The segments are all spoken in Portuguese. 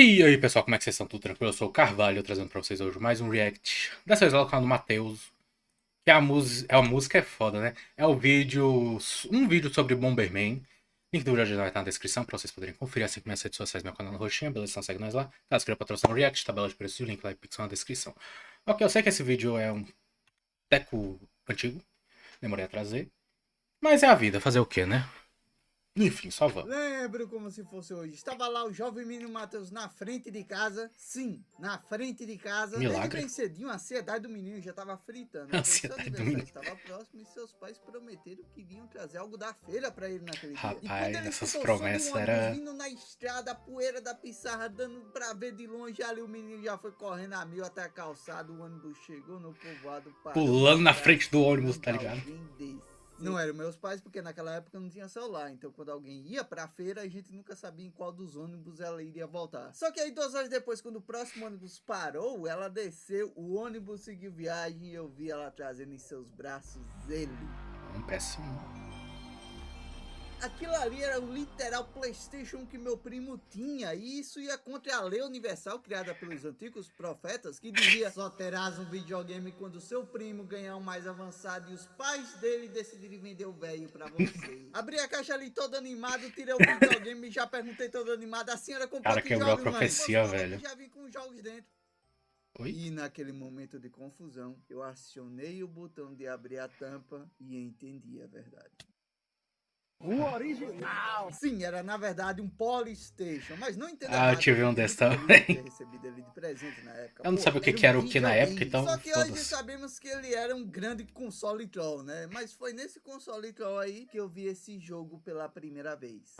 E aí pessoal, como é que vocês estão? Tudo tranquilo? Eu sou o Carvalho, trazendo pra vocês hoje mais um react. Dessa vez lá no canal do Matheus. Que a música é foda, né? É um vídeo sobre Bomberman. Link do vídeo já vai estar na descrição pra vocês poderem conferir, assim como minhas redes sociais, meu canal no roxinha, beleza? Então segue nós lá. Caso queira patrocinar um react, tabela de preço e o link lá e pixel na descrição. Ok, eu sei que esse vídeo é um teco antigo, demorei a trazer. Mas é a vida, fazer o quê, né? Enfim, só vamos. Lembro como se fosse hoje. Estava lá o jovem menino Matheus na frente de casa. Sim, na frente de casa. Desde Milagre. bem cedinho, a ansiedade do menino já estava fritando. A Pois seu ansiedade do aniversário menino. estava próximo e seus pais prometeram que iriam trazer algo da feira para ele naquele dia. E Rapaz, quando ele essas escutou o som de promessas um ônibus era vindo na estrada, a poeira da pissarra dando pra ver de longe, ali o menino já foi correndo a mil até a calçada. O ônibus chegou no povoado, parou pulando na pra frente do ônibus, tá esperando ligado? alguém descer. Não eram meus pais, porque naquela época não tinha celular. Então, quando alguém ia pra feira, a gente nunca sabia em qual dos ônibus ela iria voltar. Só que aí, 2 horas depois, quando o próximo ônibus parou, ela desceu, o ônibus seguiu viagem e eu vi ela trazendo em seus braços ele. Um péssimo. Aquilo ali era o literal PlayStation que meu primo tinha, e isso ia contra a lei universal criada pelos antigos profetas, que dizia: só terás um videogame quando seu primo ganhar um mais avançado e os pais dele decidirem vender o velho pra você. Abri a caixa ali todo animado, tirei o videogame e já perguntei todo animado: a senhora comprou Cara, que quebrou a jogos, mãe? profecia, Moço falou que velho. já vim com os jogos dentro. Oi? E naquele momento de confusão, eu acionei o botão de abrir a tampa e entendi a verdade. O original! Sim, era na verdade um Polystation, mas não entenda Ah, eu errado, eu tive um fico desse muito feliz de ter também. recebido ele de presente na época. Eu não Pô, sabia o que, era que um era o que na época, videogame. então Só que hoje foda-se. sabemos que ele era um grande console troll, né? Mas foi nesse console troll aí que eu vi esse jogo pela primeira vez.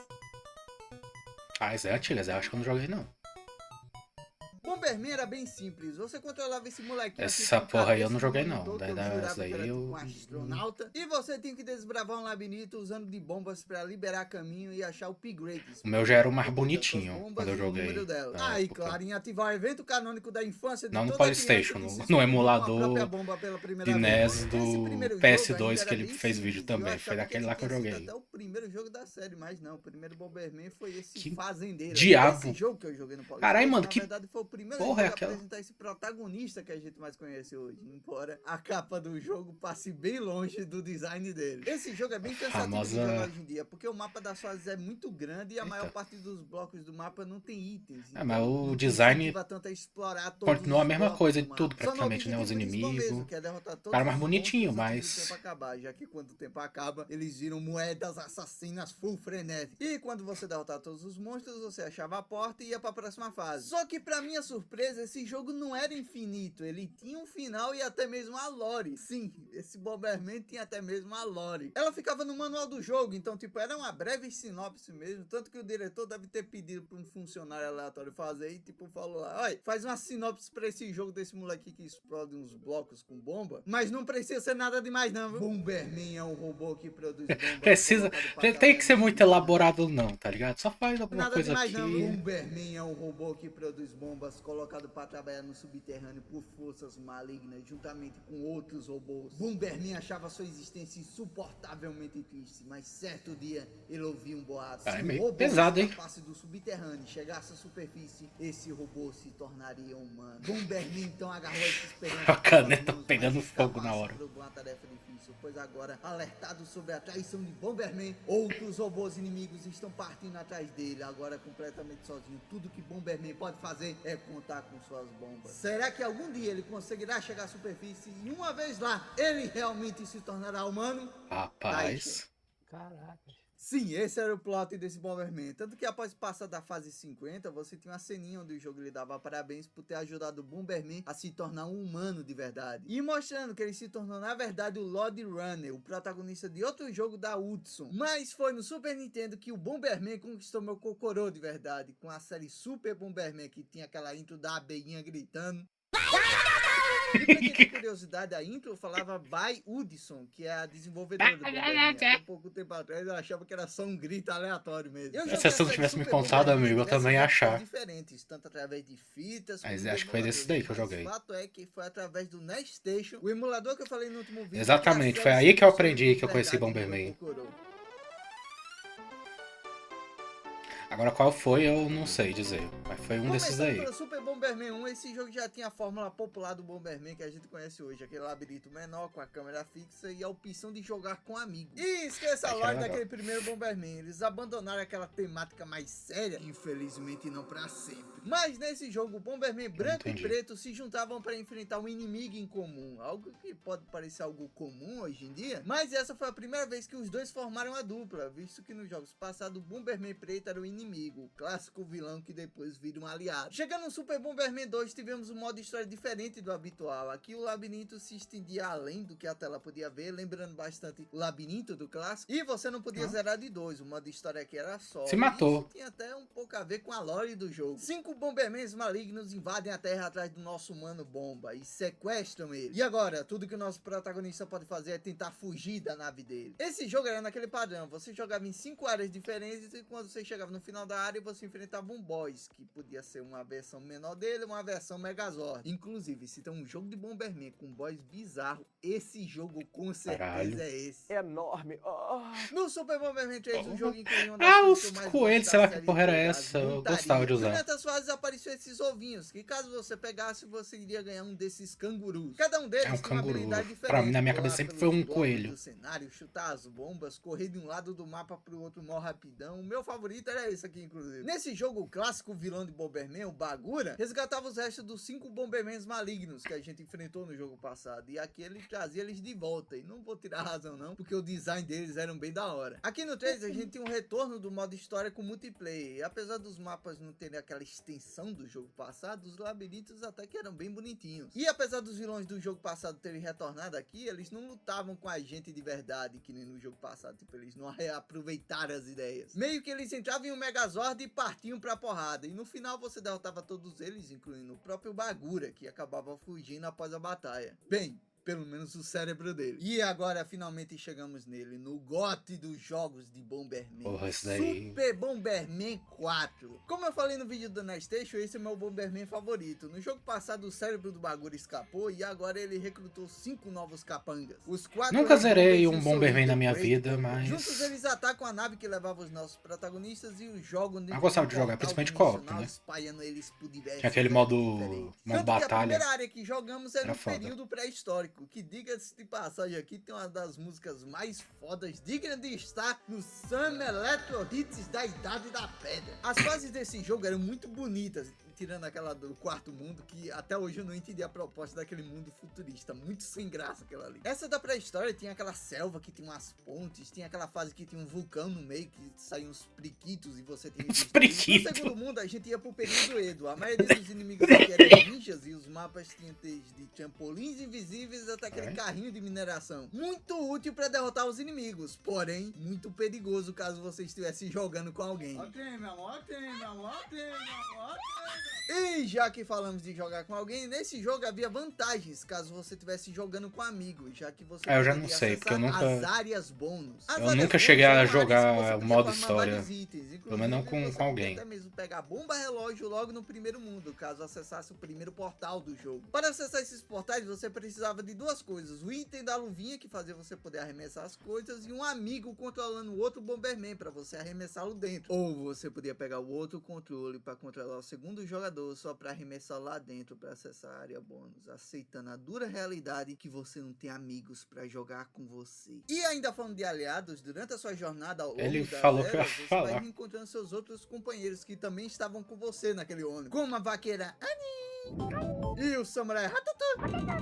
Ah, esse é antigo, esse eu acho que eu não joguei não. Bomberman era bem simples, você controlava esse molequinho Essa aqui com porra aí eu cabeça não no joguei não. monitor, que eu Essa jurava que daí era tipo eu... um astronauta, e você tinha que desbravar um labirinto usando de bombas pra liberar caminho e achar upgrades. O meu já era o mais Poder das suas bonitinho bombas quando eu e o número joguei dela. na E época. claro, em ativar o evento canônico da infância de Não no toda criança Polystation, de se no explodir com a própria emulador bomba pela primeira de vez. NES Esse do primeiro jogo ainda PS2 era que ele bem fez vídeo simples, eu também. Foi achava que daquele ele lá que eu tinha sido joguei. até o primeiro jogo da série, mas não, o primeiro Bomberman foi esse Que fazendeiro aí. Esse diabo. jogo que eu joguei no Caralho, Polystation, mano, na que verdade foi o primeiro porra é jogo a aquela? apresentar esse protagonista que a gente mais conhece hoje, embora a capa do jogo passe bem longe do design dele. Esse jogo é bem cansativo de jogar Famosa... hoje em dia, porque o mapa das fases é muito grande e a maior Eita. parte dos blocos do mapa não tem itens. É, mas Então o não te design incentiva tanto a explorar todos continua a os mesma blocos coisa do de tudo, mapa. Só no praticamente, né? Os objetivo principal inimigos. mesmo, que é derrotar todos Cara mais os bonitinho, monstros antes do tempo mas... acabar, já que quando o tempo acaba, eles viram moedas assassinas full frenéticas. E quando você derrotar todos os monstros, você achava a porta e ia pra próxima fase. Só que pra minha surpresa, esse jogo não era infinito, ele tinha um final e até mesmo a lore. Sim, esse Bomberman tinha até mesmo a lore. Ela ficava no manual do jogo, então tipo, era uma breve sinopse mesmo, tanto que o diretor deve ter pedido pra um funcionário aleatório fazer e tipo, falou lá: olha, faz uma sinopse pra esse jogo desse moleque que explode uns blocos com bomba, mas não precisa ser nada demais não, viu? Bomberman é um robô que produz bombas. Precisa... Tem que ser muito elaborado não, tá ligado? Só faz alguma Nada coisa demais aqui... não, viu? Bomberman é um robô que produz bombas colocado para trabalhar no subterrâneo por forças malignas, juntamente com outros robôs. Bomberman achava sua existência insuportavelmente triste, mas certo dia ele ouviu um boato. Ah, é Se meio o robô pesado, hein? escapasse do subterrâneo e chegasse à superfície, esse robô se tornaria humano. Bomberman então agarrou essa esperança. A caneta pegando fogo na hora. Uma tarefa difícil, pois agora, alertado sobre a traição de Bomberman, outros robôs inimigos estão partindo atrás dele, agora completamente sozinho. Tudo que Bomberman pode fazer é contar com suas bombas. Será que algum dia ele conseguirá chegar à superfície e uma vez lá, ele realmente se tornará humano? Rapaz... Caraca. Sim, esse era o plot desse Bomberman. Tanto que após passar da fase 50, você tinha uma ceninha onde o jogo lhe dava parabéns por ter ajudado o Bomberman a se tornar um humano de verdade. E mostrando que ele se tornou na verdade o Lord Runner, o protagonista de outro jogo da Hudson. Mas foi no Super Nintendo que o Bomberman conquistou meu cocorô de verdade, com a série Super Bomberman, que tinha aquela intro da abelhinha gritando. E pra quem tem curiosidade, a intro falava by Hudson, que é a desenvolvedora do Bomberman. Até pouco tempo atrás eu achava que era só um grito aleatório mesmo. Se você não tivesse me contado, amigo, eu também ia achar. Diferentes, tanto através de fitas, Mas acho que foi desses daí que eu joguei. O fato é que foi através do NES Station, o emulador que eu falei no último vídeo. Exatamente, foi aí que eu aprendi, que eu conheci Bomberman. Agora qual foi, eu não sei dizer. Mas foi um desses Começando aí. pelo Super Bomberman 1, esse jogo já tinha a fórmula popular do Bomberman que a gente conhece hoje, aquele labirinto menor com a câmera fixa e a opção de jogar com amigos. E esqueça a Aí que era lore legal. daquele primeiro Bomberman, eles abandonaram aquela temática mais séria, infelizmente não pra sempre. Mas nesse jogo, o Bomberman branco e entendi. preto se juntavam para enfrentar um inimigo em comum, algo que pode parecer algo comum hoje em dia, mas essa foi a primeira vez que os dois formaram a dupla, visto que nos jogos passados o Bomberman preto era o inimigo, o clássico vilão que depois vira um aliado. Chegando no Super Bomberman 2, tivemos um modo história diferente do habitual. Aqui o labirinto se estendia além do que a tela podia ver, lembrando bastante o labirinto do clássico, e você não podia zerar de dois, o modo história aqui era só. Se matou. Isso tinha até um pouco a ver com a lore do jogo. 5 Bombermans malignos invadem a Terra atrás do nosso humano Bomba e sequestram ele. E agora, tudo que o nosso protagonista pode fazer é tentar fugir da nave dele. Esse jogo era naquele padrão, você jogava em 5 áreas diferentes e quando você chegava no final da área, você enfrentava um boss, que podia ser uma versão menor dele, uma versão Megazord. Inclusive, se tem um jogo de Bomberman com boss bizarro, esse jogo com certeza Caralho. é esse. Enorme. No Super Bomberman 3, o jogo incluía uma Ah, coisas os que eu mais coelhos, gosto sei da lá que série porra era toda, essa, as eu montarias. gostava de usar. Durante as fases apareciam esses ovinhos, que caso você pegasse, você iria ganhar um desses cangurus. Cada um deles É um tem uma canguru. habilidade diferente. Pra mim, na minha pular cabeça, sempre pelos foi um blocos coelho. do cenário, chutar as bombas, correr de um lado do mapa pro outro mó rapidão. O meu favorito era esse aqui, inclusive. Nesse jogo, o clássico vilão de Bomberman, o Bagura, resgatava os restos dos 5 Bombermans malignos que a gente enfrentou no jogo passado. E aqui ele trazia eles de volta. E não vou tirar a razão não, porque o design deles eram bem da hora. Aqui no 3 a gente tem um retorno do modo história com multiplayer. E apesar dos mapas não terem aquela extensão do jogo passado, os labirintos até que eram bem bonitinhos. E apesar dos vilões do jogo passado terem retornado aqui, eles não lutavam com a gente de verdade, que nem no jogo passado. Tipo, eles não reaproveitaram as ideias. Meio que eles entravam em um Megazord e partiam pra porrada. E no final você derrotava todos eles, incluindo o próprio Bagura, que acabava fugindo após a batalha. Bem, pelo menos o cérebro dele. E agora finalmente chegamos nele, no GOT dos jogos de Bomberman. Porra, esse daí. Super Bomberman 4. Como eu falei no vídeo do Nestation, esse é meu Bomberman favorito. No jogo passado o cérebro do Bagura escapou e agora ele recrutou 5 novos capangas. Os 4 Nunca zerei Bombers e um o Bomberman na Soldier minha Quake. vida, mas. Juntos eles atacam a nave que levava os nossos protagonistas e os jogam dentro Eu gostava um de jogar, portal principalmente co-op, dimensional, né? espalhando eles por diversos Tinha aquele lugares modo diferentes. Tanto que a batalha. primeira área que jogamos é Era no foda. período pré-histórico, que diga-se de passagem aqui tem uma das músicas mais fodas, digna de estar no Summer Electro Hits da Idade da Pedra. As fases desse jogo eram muito bonitas, tirando aquela do quarto mundo, que até hoje eu não entendi a proposta daquele mundo futurista, muito sem graça aquela ali. Essa da pré-história tinha aquela selva que tinha umas pontes, tinha aquela fase que tinha um vulcão no meio, que saíam uns priquitos e você tinha que Uns destruir. priquitos. No segundo mundo a gente ia pro período Edo, a maioria dos inimigos aqui eram ninjas e os mapas tinham desde trampolins invisíveis até aquele carrinho de mineração. Muito útil para derrotar os inimigos, porém muito perigoso caso você estivesse jogando com alguém. E já que falamos de jogar com alguém, nesse jogo havia vantagens caso você estivesse jogando com amigos, já que você Eu já não poderia sei, porque eu acessar nunca. as áreas bônus. As Eu áreas nunca bônus cheguei a eram áreas que jogar você o podia modo farmar história. vários itens, Pelo menos não inclusive, com você podia alguém. até mesmo pegar bomba relógio logo no primeiro mundo, caso acessasse o primeiro portal do jogo. Para acessar esses portais, você precisava de duas coisas: o item da luvinha, que fazia você poder arremessar as coisas, e um amigo controlando o outro Bomberman para você arremessá-lo dentro. Ou você podia pegar o outro controle para controlar o segundo jogador só para arremessar lá dentro para acessar a área bônus, aceitando a dura realidade que você não tem amigos para jogar com você. E ainda falando de aliados, durante a sua jornada ao longo Ele das falou que eu ia eras, você vai falar. reencontrando seus outros companheiros que também estavam com você naquele ônibus, como a vaqueira e o Samurai Ratata.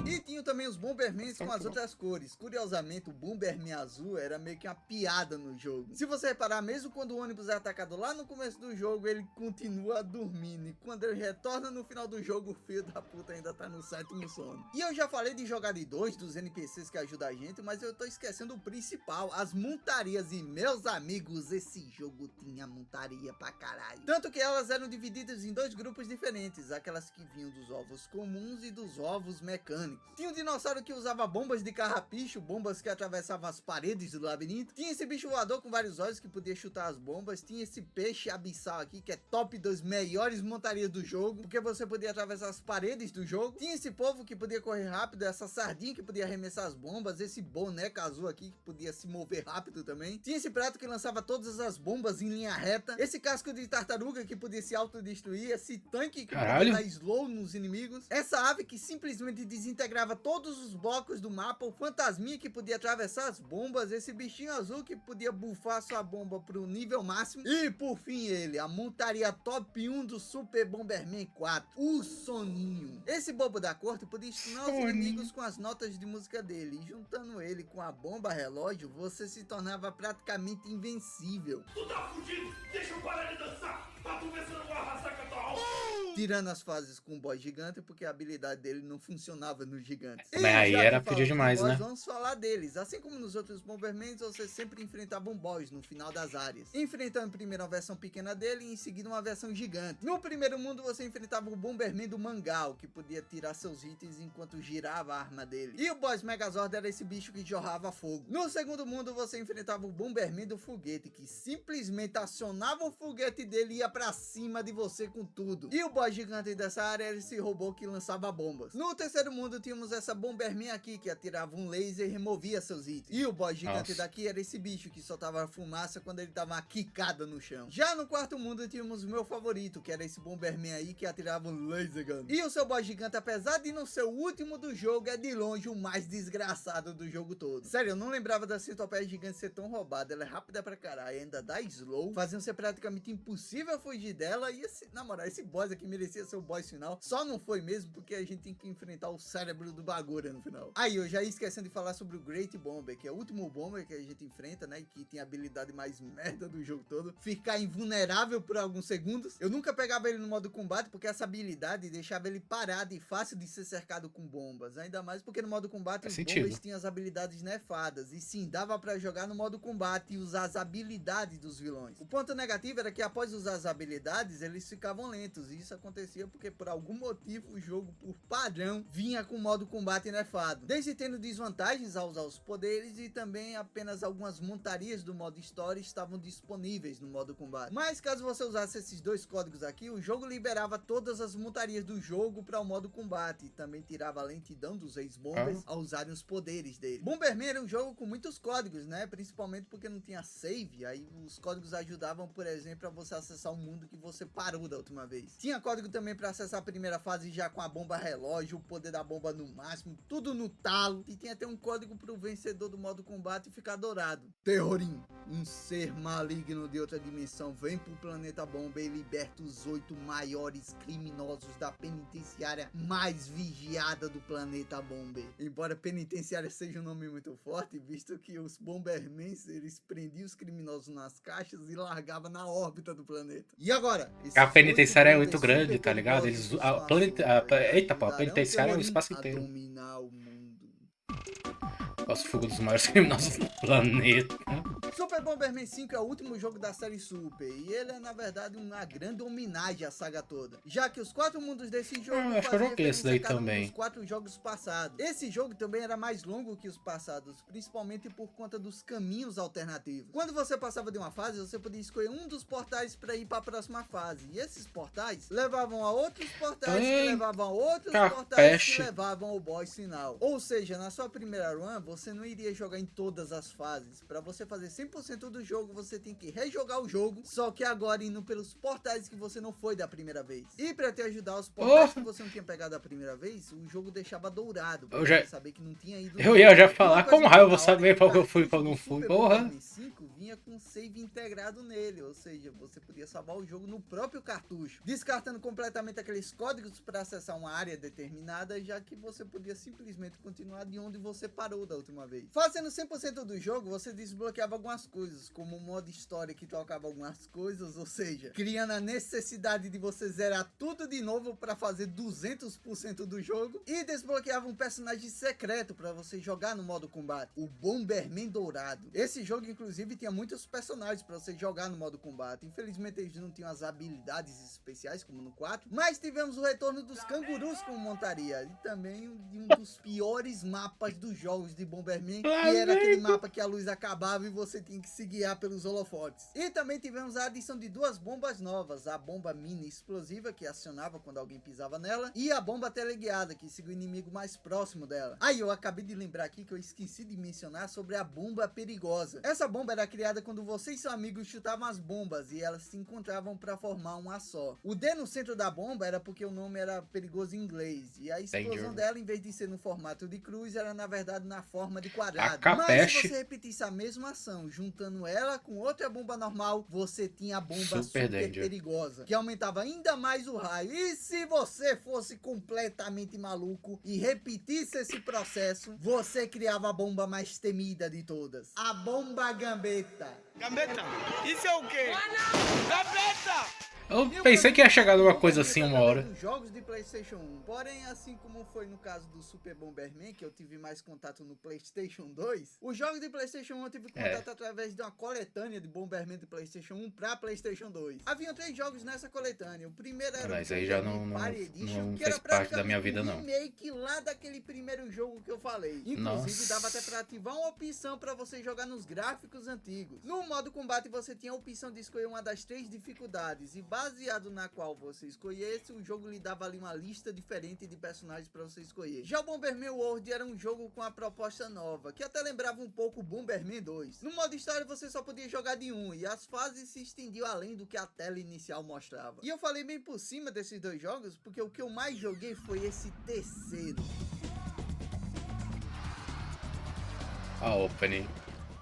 E tinham também os Bombermans com as outras cores. Curiosamente, o Bomberman azul era meio que uma piada no jogo. Se você reparar, mesmo quando o ônibus é atacado lá no começo do jogo, ele continua dormindo. E quando ele retorna no final do jogo, o filho da puta ainda tá no sétimo sono. E eu já falei de jogar de dois, dos NPCs que ajudam a gente, mas eu tô esquecendo o principal, as montarias. E meus amigos, esse jogo tinha montaria pra caralho. Tanto que elas eram divididas em dois grupos diferentes, aquelas que vinham dos ovos comuns comuns e dos ovos mecânicos. Tinha um dinossauro que usava bombas de carrapicho, bombas que atravessavam as paredes do labirinto. Tinha esse bicho voador com vários olhos que podia chutar as bombas. Tinha esse peixe abissal aqui que é top das melhores montarias do jogo, porque você podia atravessar as paredes do jogo. Tinha esse povo que podia correr rápido, essa sardinha que podia arremessar as bombas, esse boneco azul aqui que podia se mover rápido também. Tinha esse prato que lançava todas as bombas em linha reta, esse casco de tartaruga que podia se autodestruir, esse tanque que podia dar slow nos inimigos, essa ave que simplesmente desintegrava todos os blocos do mapa, o fantasminha que podia atravessar as bombas, esse bichinho azul que podia bufar sua bomba pro nível máximo, e por fim ele, a montaria top 1 do Super Bomberman 4, o Soninho. Esse bobo da corte podia stunar os inimigos com as notas de música dele, e juntando ele com a bomba relógio, você se tornava praticamente invencível. Tu tá fugindo? Deixa eu parar de dançar, pra tu ver se eu não vou arrasar com a tua alma. Tirando as fases com o boss gigante, porque a habilidade dele não funcionava nos gigantes. Mas aí era pedir demais, né? Vamos falar deles. Assim como nos outros Bombermans, você sempre enfrentava um boss no final das áreas. Enfrentando primeiro uma versão pequena dele e em seguida uma versão gigante. No primeiro mundo, você enfrentava o Bomberman do Mangal, que podia tirar seus itens enquanto girava a arma dele. E o boss Megazord era esse bicho que jorrava fogo. No segundo mundo, você enfrentava o Bomberman do foguete, que simplesmente acionava o foguete dele e ia pra cima de você com tudo. E o boss gigante dessa área era esse robô que lançava bombas. No terceiro mundo tínhamos essa Bomberman aqui que atirava um laser e removia seus itens. E o boss gigante daqui era esse bicho que soltava fumaça quando ele dava uma quicada no chão. Já no quarto mundo tínhamos o meu favorito, que era esse Bomberman aí que atirava um laser gun. E o seu boss gigante, apesar de não ser o último do jogo, é de longe o mais desgraçado do jogo todo. Sério, eu não lembrava da centopeia gigante ser tão roubada. Ela é rápida pra caralho, ainda dá slow, fazendo ser praticamente impossível fugir dela. E na moral, esse boss aqui merecia ser o boss final, só não foi mesmo porque a gente tem que enfrentar o cérebro do Bagura no final. Aí, eu já ia esquecendo de falar sobre o Great Bomber, que é o último Bomber que a gente enfrenta, né, e que tem a habilidade mais merda do jogo todo, ficar invulnerável por alguns segundos. Eu nunca pegava ele no modo combate, porque essa habilidade deixava ele parado e fácil de ser cercado com bombas, ainda mais porque no modo combate os bombers tinham as habilidades nerfadas, e sim, dava pra jogar no modo combate e usar as habilidades dos vilões. O ponto negativo era que após usar as habilidades, eles ficavam lentos, e isso acontecia porque por algum motivo o jogo, por padrão, vinha com modo combate nerfado, desde tendo desvantagens ao usar os poderes e também apenas algumas montarias do modo história estavam disponíveis no modo combate. Mas caso você usasse esses dois códigos aqui, o jogo liberava todas as montarias do jogo para o modo combate e também tirava a lentidão dos ex-bombers ao usarem os poderes dele. Bomberman era um jogo com muitos códigos, né? Principalmente porque não tinha save, aí os códigos ajudavam, por exemplo, a você acessar o mundo que você parou da última vez. Tinha código também para acessar a primeira fase já com a bomba relógio, o poder da bomba no máximo, tudo no talo. E tinha até um código para o vencedor do modo combate ficar dourado. Terrorim, um ser maligno de outra dimensão, vem pro planeta Bomba e liberta os 8 maiores criminosos da penitenciária mais vigiada do planeta Bomba. Embora penitenciária seja um nome muito forte, visto que os Bombermans, eles prendiam os criminosos nas caixas e largavam na órbita do planeta. E agora? A penitenciária é muito grande, tá ligado? Eita, pô, a penitenciária é o espaço inteiro. Dominar o mundo. Os fuga dos maiores criminosos do planeta. Super Bomberman 5 é o último jogo da série Super, e ele é na verdade uma grande homenagem à saga toda, já que os 4 mundos desse jogo acho que eu joguei esse daí também. dos 4 jogos passados. Esse jogo também era mais longo que os passados, principalmente por conta dos caminhos alternativos. Quando você passava de uma fase, você podia escolher um dos portais para ir para a próxima fase, e esses portais levavam a outros portais que levavam a outros portais que levavam ao boss final. Ou seja, na sua primeira run, você não iria jogar em todas as fases. Para você fazer 100% do jogo, você tem que rejogar o jogo, só que agora indo pelos portais que você não foi da primeira vez. E para te ajudar, os portais que você não tinha pegado da primeira vez, o jogo deixava dourado, pra você saber que não tinha ido. Eu ia já falar, como raio eu vou saber qual que eu fui e qual não fui, porra. O 5 vinha com save integrado nele, ou seja, você podia salvar o jogo no próprio cartucho, descartando completamente aqueles códigos para acessar uma área determinada, já que você podia simplesmente continuar de onde você parou da última última vez. Fazendo 100% do jogo, você desbloqueava algumas coisas, como o modo história que trocava algumas coisas, ou seja, criando a necessidade de você zerar tudo de novo para fazer 200% do jogo, e desbloqueava um personagem secreto para você jogar no modo combate, o Bomberman Dourado. Esse jogo, inclusive, tinha muitos personagens para você jogar no modo combate. Infelizmente, eles não tinham as habilidades especiais, como no 4, mas tivemos o retorno dos cangurus como montaria, e também de um dos piores mapas dos jogos de Bomberman, que era aquele mapa que a luz acabava e você tinha que se guiar pelos holofotes. E também tivemos a adição de duas bombas novas, a bomba mini explosiva, que acionava quando alguém pisava nela, e a bomba teleguiada, que seguia o inimigo mais próximo dela. Aí eu acabei de lembrar aqui que eu esqueci de mencionar sobre a bomba perigosa. Essa bomba era criada quando você e seu amigo chutavam as bombas e elas se encontravam para formar uma só. O D no centro da bomba era porque o nome era perigoso em inglês, e a explosão dela, em vez de ser no formato de cruz, era na verdade na forma de quadrado. Mas se você repetisse a mesma ação, juntando ela com outra bomba normal, você tinha a bomba super perigosa, que aumentava ainda mais o raio. E se você fosse completamente maluco e repetisse esse processo, você criava a bomba mais temida de todas, a bomba gambeta. Gambeta? Isso é o quê? Gambeta! Eu pensei que ia chegar numa coisa assim uma hora. Dos jogos de PlayStation 1. Porém, assim como foi no caso do Super Bomberman, que eu tive mais contato no PlayStation 2, os jogos de PlayStation 1 eu tive contato através de uma coletânea de Bomberman de PlayStation 1 para PlayStation 2. Haviam 3 jogos nessa coletânea. O primeiro era mas aí já não fez parte da minha vida, não. Remake lá daquele primeiro jogo que eu falei. Inclusive, dava até para ativar uma opção para você jogar nos gráficos antigos. No modo combate, você tinha a opção de escolher uma das 3 dificuldades, e baseado na qual você escolhesse, o jogo lhe dava ali uma lista diferente de personagens para você escolher. Já o Bomberman World era um jogo com a proposta nova, que até lembrava um pouco o Bomberman 2. No modo história você só podia jogar de um, e as fases se estendiam além do que a tela inicial mostrava. E eu falei bem por cima desses 2 jogos, porque o que eu mais joguei foi esse terceiro. A opening.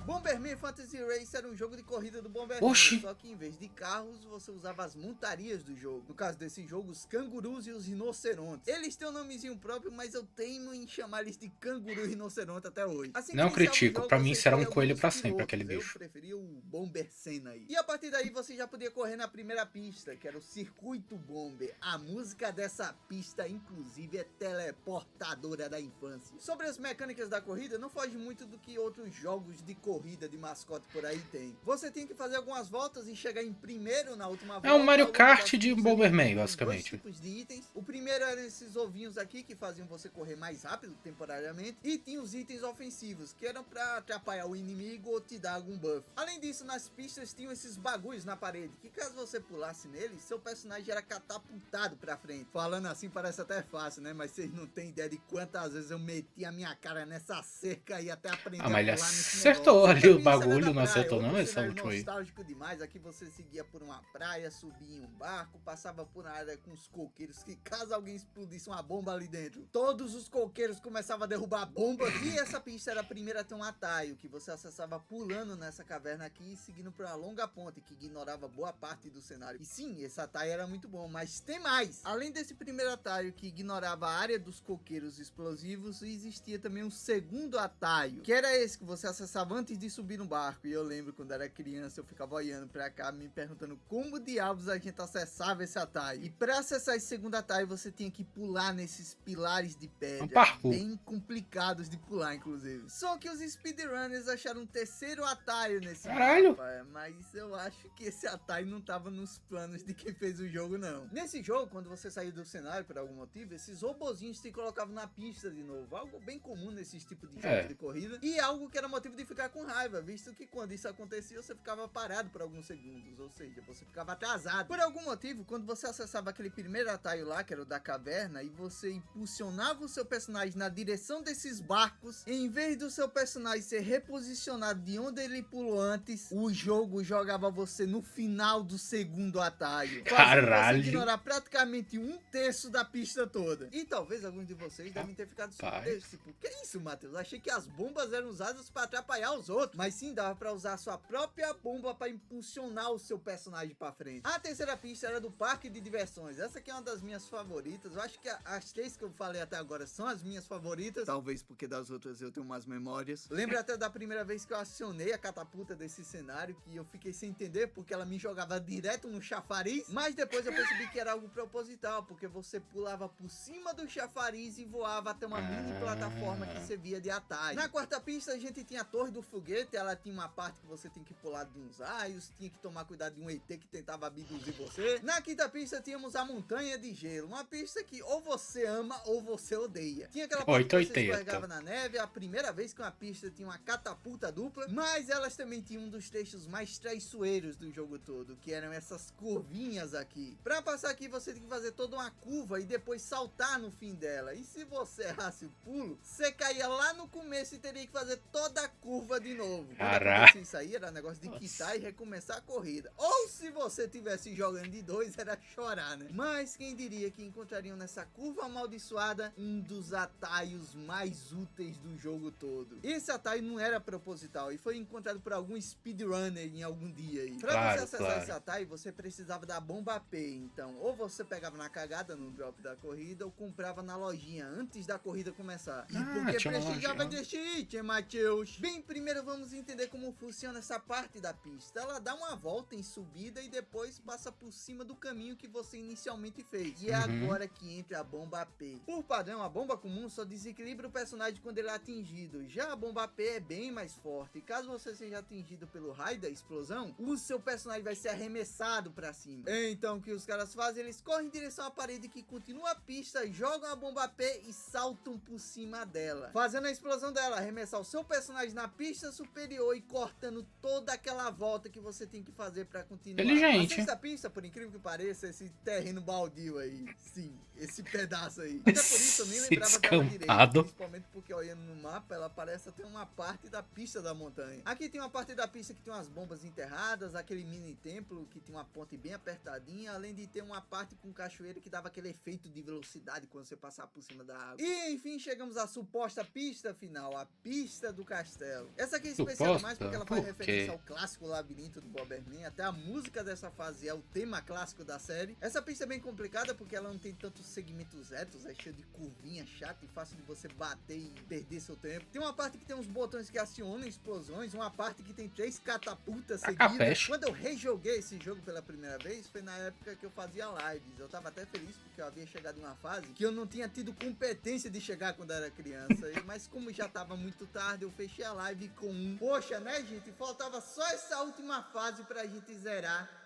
Bomberman Fantasy Race era um jogo de corrida do Bomberman, só que em vez de carros, você usava as montarias do jogo. No caso desse jogo, os cangurus e os rinocerontes. Eles têm um nomezinho próprio, mas eu teimo em chamar eles de canguru e rinoceronte até hoje. Assim, não critico, jogo, pra mim será um coelho pra sempre aquele bicho. Eu preferia o Bombercena aí. E a partir daí você já podia correr na primeira pista, que era o Circuito Bomber. A música dessa pista, inclusive, é teleportadora da infância. Sobre as mecânicas da corrida, não foge muito do que outros jogos de corrida de mascote por aí tem. Você tem que fazer algumas voltas e chegar em primeiro na última volta. É um Mario Kart de Bomberman, basicamente. 2 tipos de itens. O primeiro eram esses ovinhos aqui que faziam você correr mais rápido temporariamente, e tinha os itens ofensivos, que eram para atrapalhar o inimigo ou te dar algum buff. Além disso, nas pistas tinham esses bagulhos na parede, que caso você pulasse neles, seu personagem era catapultado pra frente. Falando assim parece até fácil, né? Mas vocês não têm ideia de quantas vezes eu meti a minha cara nessa cerca e até aprender a pular nesse negócio. Ali o bagulho não acertou não, essa última aí. Nostálgico demais, aqui você seguia por uma praia, subia em um barco, passava por uma área com os coqueiros, que caso alguém explodisse uma bomba ali dentro, todos os coqueiros começavam a derrubar bombas. E essa pista era a primeira a ter um atalho, que você acessava pulando nessa caverna aqui e seguindo por uma longa ponte, que ignorava boa parte do cenário. E sim, esse atalho era muito bom, mas tem mais! Além desse primeiro atalho, que ignorava a área dos coqueiros explosivos, existia também um segundo atalho, que era esse que você acessava antes de subir no barco. E eu lembro quando era criança, eu ficava olhando pra cá, me perguntando como diabos a gente acessava esse atalho. E pra acessar esse segundo atalho, você tinha que pular nesses pilares de pedra, bem complicados de pular, inclusive. Só que os speedrunners acharam um terceiro atalho nesse mapa, mas eu acho que esse atalho não tava nos planos de quem fez o jogo, não. Nesse jogo, quando você saía do cenário por algum motivo, esses robozinhos se colocavam na pista de novo, algo bem comum nesses tipos de jogos de corrida, e algo que era motivo de ficar com raiva, visto que quando isso acontecia, você ficava parado por alguns segundos, ou seja, você ficava atrasado. Por algum motivo, quando você acessava aquele primeiro atalho lá, que era o da caverna, e você impulsionava o seu personagem na direção desses barcos, em vez do seu personagem ser reposicionado de onde ele pulou antes, o jogo jogava você no final do segundo atalho. Caralho! Você ignorar praticamente 1/3 da pista toda. E talvez alguns de vocês devem ter ficado surpresos. Tipo, que isso, Matheus? Achei que as bombas eram usadas para atrapalhar os outros, mas sim dava pra usar a sua própria bomba pra impulsionar o seu personagem pra frente. A terceira pista era do parque de diversões. Essa aqui é uma das minhas favoritas. Eu acho que as 3 que eu falei até agora são as minhas favoritas. Talvez porque das outras eu tenho umas memórias. Lembro até da primeira vez que eu acionei a catapulta desse cenário, que eu fiquei sem entender porque ela me jogava direto no chafariz. Mas depois eu percebi que era algo proposital, porque você pulava por cima do chafariz e voava até uma mini plataforma que servia de atalho. Na quarta pista a gente tinha a torre do foguete. Ela tinha uma parte que você tem que pular de uns raios, tinha que tomar cuidado de um ET que tentava abduzir você. Na quinta pista tínhamos a montanha de gelo, uma pista que ou você ama ou você odeia. Tinha aquela parte que você escorregava na neve, a primeira vez que uma pista tinha uma catapulta dupla, mas elas também tinham um dos trechos mais traiçoeiros do jogo todo, que eram essas curvinhas aqui. Pra passar aqui você tem que fazer toda uma curva e depois saltar no fim dela, e se você errasse o pulo, você caía lá no começo e teria que fazer toda a curva de novo. Quando acontecia isso aí, era negócio de quitar e recomeçar a corrida. Ou se você tivesse jogando de 2, era chorar, né? Mas quem diria que encontrariam nessa curva amaldiçoada um dos atalhos mais úteis do jogo todo. Esse atalho não era proposital e foi encontrado por algum speedrunner em algum dia aí. Pra você acessar esse atalho, você precisava da bomba P. Então, ou você pegava na cagada no drop da corrida, ou comprava na lojinha antes da corrida começar. E porque prestigiava de cheat, Matheus? Bem, primeiro vamos entender como funciona essa parte da pista. Ela dá uma volta em subida e depois passa por cima do caminho que você inicialmente fez. E é agora que entra a bomba P. Por padrão, a bomba comum só desequilibra o personagem quando ele é atingido. Já a bomba P é bem mais forte. E caso você seja atingido pelo raio da explosão, o seu personagem vai ser arremessado pra cima. Então o que os caras fazem? Eles correm em direção à parede que continua a pista, jogam a bomba P e saltam por cima dela, fazendo a explosão dela arremessar o seu personagem na pista superior e cortando toda aquela volta que você tem que fazer pra continuar. Inteligente. A sexta pista, por incrível que pareça, esse terreno baldio aí. Sim, esse pedaço aí. Até por isso eu nem lembrava dela direito. Principalmente porque olhando no mapa, ela parece até uma parte da pista da montanha. Aqui tem uma parte da pista que tem umas bombas enterradas, aquele mini templo que tem uma ponte bem apertadinha, além de ter uma parte com cachoeira que dava aquele efeito de velocidade quando você passava por cima da água. E enfim, chegamos à suposta pista final, a pista do castelo. Essa aqui é especial demais porque ela faz referência ao clássico labirinto do Bomberman. Até a música dessa fase é o tema clássico da série. Essa pista é bem complicada porque ela não tem tantos segmentos retos, é cheio de curvinha chata e fácil de você bater e perder seu tempo. Tem uma parte que tem uns botões que acionam explosões, uma parte que tem 3 catapultas seguidas. Quando eu rejoguei esse jogo pela primeira vez, foi na época que eu fazia lives. Eu tava até feliz porque eu havia chegado em uma fase que eu não tinha tido competência de chegar quando era criança. Mas como já tava muito tarde, eu fechei a live com um. Poxa, né, gente? Faltava só essa última fase pra gente zerar.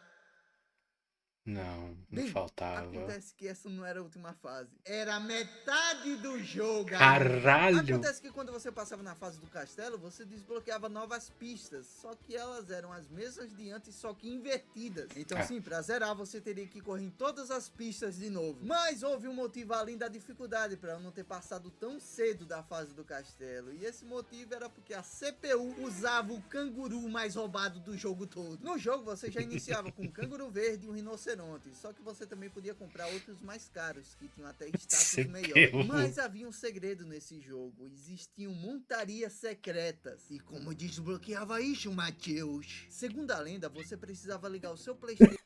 Não Bem, faltava. Acontece que essa não era a última fase. Era a metade do jogo. Caralho! Acontece que quando você passava na fase do castelo, você desbloqueava novas pistas. Só que elas eram as mesmas de antes, só que invertidas. Então sim, pra zerar você teria que correr em todas as pistas de novo. Mas houve um motivo além da dificuldade pra eu não ter passado tão cedo da fase do castelo. E esse motivo era porque a CPU usava o canguru mais roubado do jogo todo. No jogo você já iniciava com um canguru verde e um rinoceronte. Só que você também podia comprar outros mais caros, que tinham até status melhor. Mas havia um segredo nesse jogo. Existiam montarias secretas. E como desbloqueava isso, Matheus? Segundo a lenda, você precisava ligar o seu PlayStation.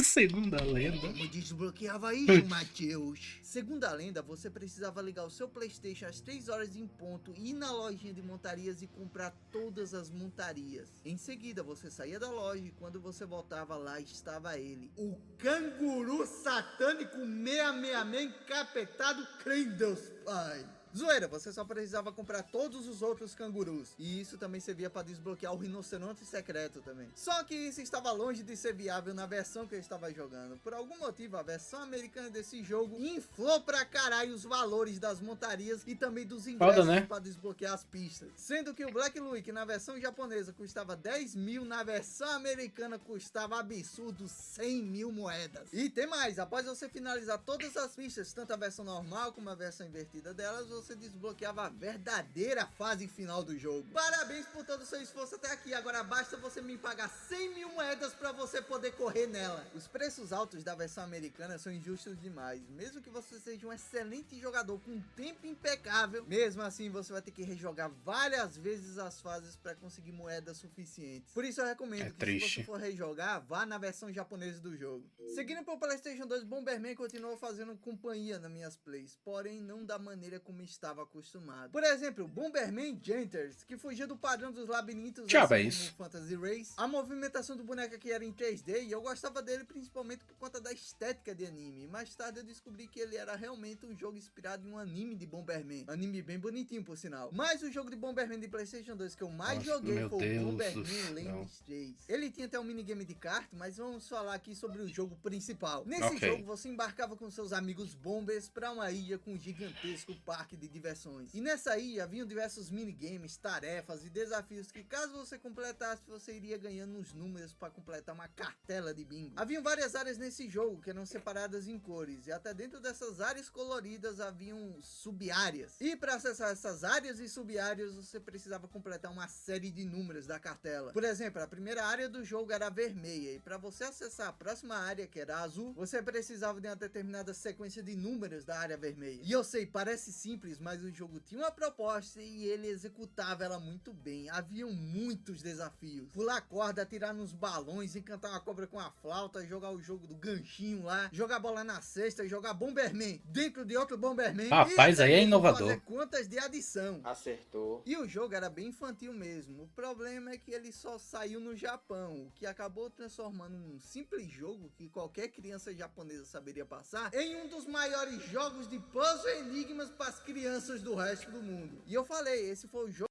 Segunda lenda. Como desbloqueava isso, Matheus? Segundo a lenda, você precisava ligar o seu PlayStation às 3 horas em ponto, ir na lojinha de montarias e comprar todas as montarias. Em seguida, você saía da loja e quando você voltava lá estava ele. O canguru satânico 666 encapetado, crê em Deus Pai. Zoeira, você só precisava comprar todos os outros cangurus. E isso também servia para desbloquear o rinoceronte secreto também. Só que isso estava longe de ser viável na versão que eu estava jogando. Por algum motivo, a versão americana desse jogo inflou pra caralho os valores das montarias e também dos ingressos para desbloquear as pistas. Sendo que o Black Luke na versão japonesa custava 10 mil, na versão americana custava absurdo 100 mil moedas. E tem mais, após você finalizar todas as pistas, tanto a versão normal como a versão invertida delas, você desbloqueava a verdadeira fase final do jogo. Parabéns por todo o seu esforço até aqui, agora basta você me pagar 100 mil moedas pra você poder correr nela. Os preços altos da versão americana são injustos demais, mesmo que você seja um excelente jogador com tempo impecável, mesmo assim você vai ter que rejogar várias vezes as fases pra conseguir moedas suficientes. Por isso eu recomendo que se você for rejogar, vá na versão japonesa do jogo. Seguindo pro PlayStation 2, Bomberman continuou fazendo companhia nas minhas plays, porém não da maneira como estava acostumado. Por exemplo, Bomberman Genters, que fugia do padrão dos labirintos assim como Fantasy Race. A movimentação do boneco aqui era em 3D e eu gostava dele principalmente por conta da estética de anime. Mais tarde eu descobri que ele era realmente um jogo inspirado em um anime de Bomberman. Anime bem bonitinho, por sinal. Mas o jogo de Bomberman de PlayStation 2 que eu mais joguei foi o Bomberman Land 3. Ele tinha até um minigame de kart, mas vamos falar aqui sobre o jogo principal. Nesse jogo você embarcava com seus amigos bombers para uma ilha com um gigantesco parque de diversões. E nessa ilha haviam diversos minigames, tarefas e desafios que caso você completasse, você iria ganhando uns números para completar uma cartela de bingo. Haviam várias áreas nesse jogo que eram separadas em cores, e até dentro dessas áreas coloridas haviam sub-áreas. E para acessar essas áreas e sub-áreas, você precisava completar uma série de números da cartela. Por exemplo, a primeira área do jogo era vermelha, e para você acessar a próxima área, que era azul, você precisava de uma determinada sequência de números da área vermelha. E eu sei, parece simples, mas o jogo tinha uma proposta e ele executava ela muito bem. Haviam muitos desafios. Pular corda, atirar nos balões, encantar uma cobra com a flauta, jogar o jogo do ganchinho lá, jogar bola na cesta, jogar Bomberman dentro de outro Bomberman. Rapaz, aí é inovador. Fazer contas de adição. Acertou. E o jogo era bem infantil mesmo. O problema é que ele só saiu no Japão, o que acabou transformando um simples jogo que qualquer criança japonesa saberia passar em um dos maiores jogos de puzzle e enigmas para as crianças do resto do mundo. E eu falei, esse foi o jogo.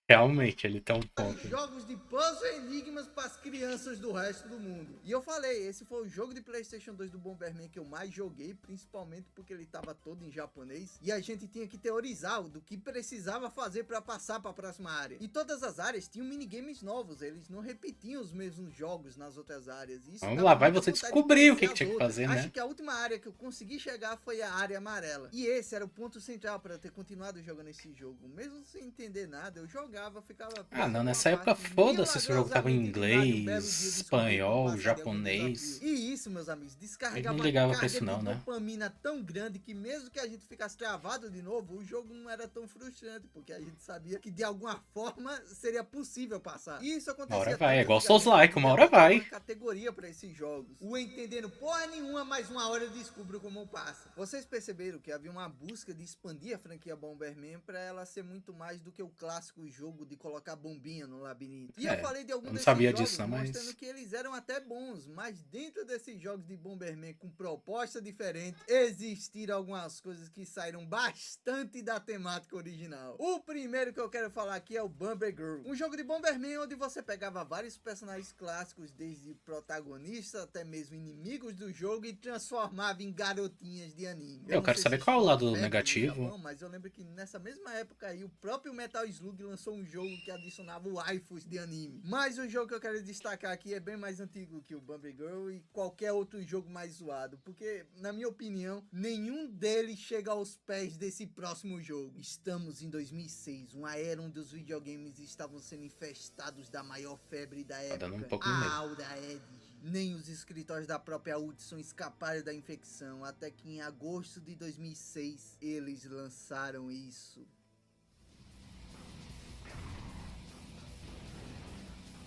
Realmente, ele tem um ponto. Jogos de puzzle e enigmas para as crianças do resto do mundo. E eu falei, esse foi o jogo de PlayStation 2 do Bomberman que eu mais joguei, principalmente porque ele estava todo em japonês e a gente tinha que teorizar do que precisava fazer para passar para a próxima área. E todas as áreas tinham minigames novos, eles não repetiam os mesmos jogos nas outras áreas. Isso vamos lá, vai você descobrir o que tinha que fazer, né? Acho que a última área que eu consegui chegar foi a área amarela. E esse era o ponto central para eu ter continuado jogando esse jogo. Mesmo sem entender nada, eu jogava, ficava... Ah, não, nessa época foda-se se o jogo tava em inglês, espanhol, japonês. E isso, meus amigos, descarregava não ligava pra isso não, né? dopamina tão grande que mesmo que a gente ficasse travado de novo, o jogo não era tão frustrante, porque a gente sabia que de alguma forma seria possível passar. E isso acontecia. Uma hora vai, é igual Souls-like, uma hora vai. Categoria para esses jogos. O entendendo porra nenhuma, mas uma hora eu descubro como passa. Vocês perceberam que havia uma busca de expandir a franquia Bomberman para ela ser muito mais do que o clássico jogo de colocar bombinha no labirinto. E eu falei de alguns desses jogos mostrando que eles eram até bons, mas dentro desses jogos de Bomberman com proposta diferente, existiram algumas coisas que saíram bastante da temática original. O primeiro que eu quero falar aqui é o Bomber Girl, um jogo de Bomberman onde você pegava vários personagens clássicos, desde protagonistas até mesmo inimigos do jogo, e transformava em garotinhas de anime. Eu quero saber qual é o lado negativo. Japão, mas eu lembro que nessa mesma época aí, o próprio Metal Slug lançou um jogo que adicionava waifus de anime. Mas o jogo que eu quero destacar aqui é bem mais antigo que o Bomber Girl e qualquer outro jogo mais zoado, porque, na minha opinião, nenhum deles chega aos pés desse próximo jogo. Estamos em 2006, uma era onde os videogames estavam sendo infestados da maior febre da época, dando um pouco de medo. a Aura Edge. Nem os escritórios da própria Hudson escaparam da infecção, até que em agosto de 2006 eles lançaram isso.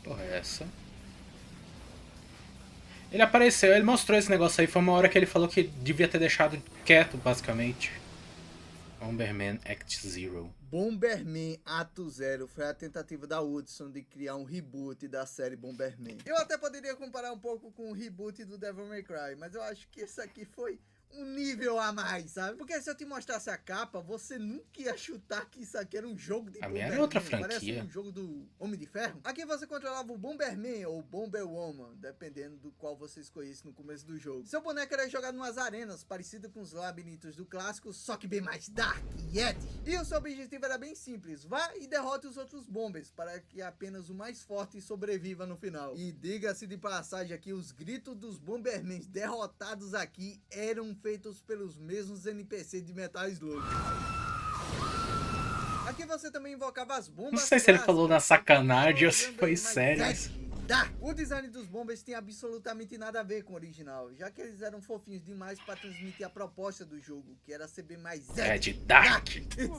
Porra, é essa? Ele apareceu, ele mostrou esse negócio aí, foi uma hora que ele falou que devia ter deixado quieto, basicamente. Bomberman Act Zero. Bomberman Ato Zero foi a tentativa da Hudson de criar um reboot da série Bomberman. Eu até poderia comparar um pouco com o reboot do Devil May Cry, mas eu acho que esse aqui foi um nível a mais, sabe? Porque se eu te mostrasse a capa, você nunca ia chutar que isso aqui era um jogo de Bomberman. Era outra franquia. Parece um jogo do Homem de Ferro. Aqui você controlava o Bomberman ou Bomberwoman, dependendo do qual você escolhesse no começo do jogo. Seu boneco era jogado numas arenas, parecido com os labirintos do clássico, só que bem mais dark e edgy. E o seu objetivo era bem simples: vá e derrote os outros bombers, para que apenas o mais forte sobreviva no final. E diga-se de passagem aqui, os gritos dos Bombermans derrotados aqui eram feitos pelos mesmos NPC de Metal Slug. Aqui você também invocava as bombas. Não sei se ele falou na sacanagem ou se usando foi mais sério. sete. O design dos bombers tem absolutamente nada a ver com o original, já que eles eram fofinhos demais para transmitir a proposta do jogo, que era ser bem mais Ed Dark.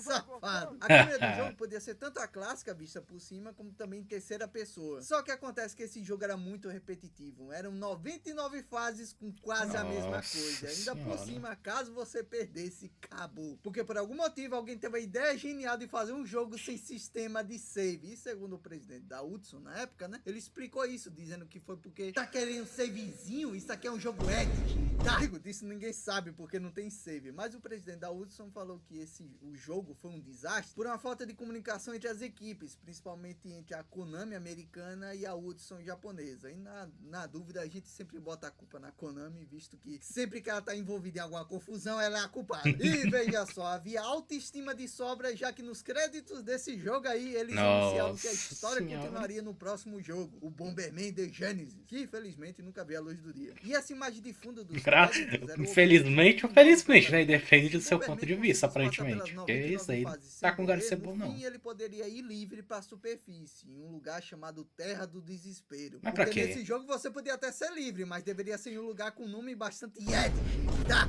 Safado. A câmera do jogo podia ser tanto a clássica vista por cima, como também em terceira pessoa. Só que acontece que esse jogo era muito repetitivo. Eram 99 fases com quase a mesma coisa. Ainda por cima, caso você perdesse, acabou. Porque por algum motivo alguém teve a ideia genial de fazer um jogo sem sistema de save. E segundo o presidente da Hudson na época, né, ele explicou isso, dizendo que foi porque tá querendo savezinho, isso aqui é um jogo ético. Digo, disso ninguém sabe porque não tem save, mas o presidente da Hudson falou que o jogo foi um desastre por uma falta de comunicação entre as equipes, principalmente entre a Konami americana e a Hudson japonesa. E na dúvida a gente sempre bota a culpa na Konami, visto que sempre que ela tá envolvida em alguma confusão, ela é a culpada. E veja só, havia autoestima de sobra, já que nos créditos desse jogo aí, eles anunciaram que a história continuaria no próximo jogo, o Bomberman The Genesis, que infelizmente nunca veio à luz do dia. E essa imagem de fundo dos créditos era o Infelizmente ou felizmente, né? E depende do seu ponto de vista, aparentemente. Porque isso aí tá com lugar de ser bom, não. E ele poderia ir livre pra superfície, em um lugar chamado Terra do Desespero. Mas pra Porque quê? nesse jogo você podia até ser livre, mas deveria ser em um lugar com um nome bastante épico. Tá?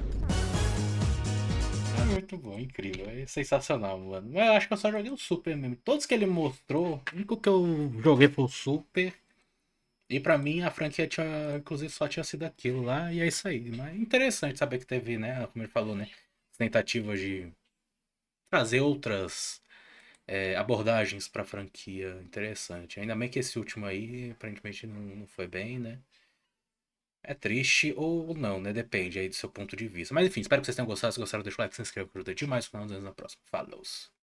É muito bom, incrível, é sensacional, mano. Mas eu acho que eu só joguei o Super mesmo. Todos que ele mostrou, o único que eu joguei foi o Super. E pra mim a franquia tinha, inclusive, só tinha sido aquilo lá, e é isso aí. Mas é interessante saber que teve, né, como ele falou, né, tentativas de trazer outras abordagens pra franquia. Interessante. Ainda bem que esse último aí, aparentemente, não foi bem, né? É triste ou não, né? Depende aí do seu ponto de vista. Mas enfim, espero que vocês tenham gostado. Se gostaram, deixa o like, se inscreva, que ajuda demais. Nos vemos na próxima. Falou!